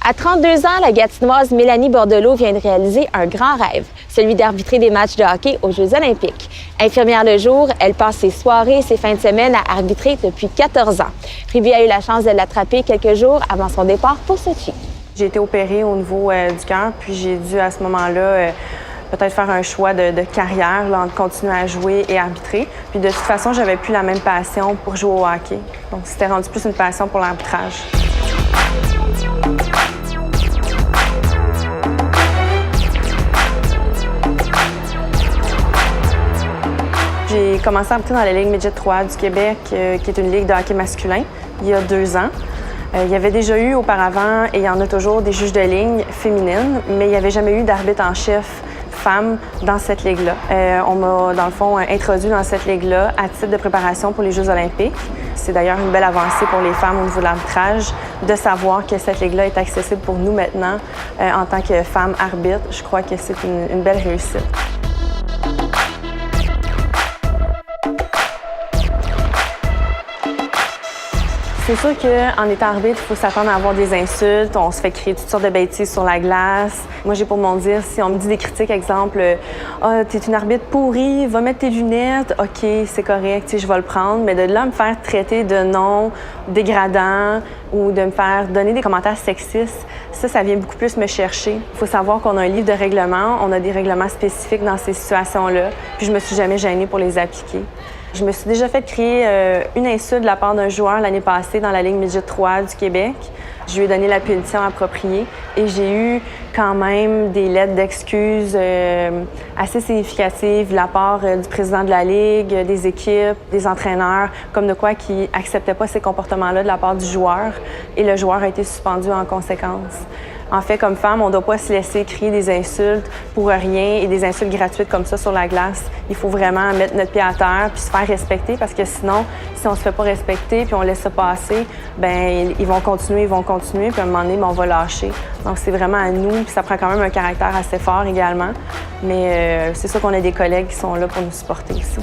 À 32 ans, la Gatinoise Mélanie Bordelot vient de réaliser un grand rêve, celui d'arbitrer des matchs de hockey aux Jeux olympiques. Infirmière le jour, elle passe ses soirées et ses fins de semaine à arbitrer depuis 14 ans. Ruby a eu la chance de l'attraper quelques jours avant son départ pour Sochi. J'ai été opérée au niveau du cœur, puis j'ai dû à ce moment-là peut-être faire un choix de carrière, là, entre continuer à jouer et arbitrer. Puis de toute façon, j'avais plus la même passion pour jouer au hockey. Donc c'était rendu plus une passion pour l'arbitrage. J'ai commencé à arbitrer dans la Ligue Midget 3 du Québec, qui est une ligue de hockey masculin, il y a 2 ans. Il y avait déjà eu auparavant, et il y en a toujours, des juges de ligne féminines, mais il n'y avait jamais eu d'arbitre en chef femme dans cette ligue-là. On m'a, dans le fond, introduit dans cette ligue-là à titre de préparation pour les Jeux olympiques. C'est d'ailleurs une belle avancée pour les femmes au niveau de l'arbitrage de savoir que cette ligue-là est accessible pour nous maintenant en tant que femmes arbitres. Je crois que c'est une belle réussite. C'est sûr qu'en étant arbitre, il faut s'attendre à avoir des insultes. On se fait crier toutes sortes de bêtises sur la glace. Moi, j'ai pour mon dire, si on me dit des critiques, exemple, « Ah, t'es une arbitre pourrie, va mettre tes lunettes. » OK, c'est correct, je vais le prendre. Mais de là, me faire traiter de noms dégradants ou de me faire donner des commentaires sexistes, ça vient beaucoup plus me chercher. Il faut savoir qu'on a un livre de règlements, on a des règlements spécifiques dans ces situations-là, puis je me suis jamais gênée pour les appliquer. Je me suis déjà fait crier une insulte de la part d'un joueur l'année passée dans la Ligue Midget 3 du Québec. Je lui ai donné la punition appropriée et j'ai eu quand même des lettres d'excuses assez significatives de la part du président de la Ligue, des équipes, des entraîneurs, comme de quoi qui n'acceptaient pas ces comportements-là de la part du joueur et le joueur a été suspendu en conséquence. En fait, comme femme, on ne doit pas se laisser crier des insultes pour rien et des insultes gratuites comme ça sur la glace. Il faut vraiment mettre notre pied à terre puis se faire respecter parce que sinon, si on se fait pas respecter puis on laisse ça passer, bien, ils vont continuer, puis à un moment donné, bien, on va lâcher. Donc, c'est vraiment à nous, puis ça prend quand même un caractère assez fort également. Mais c'est sûr qu'on a des collègues qui sont là pour nous supporter aussi.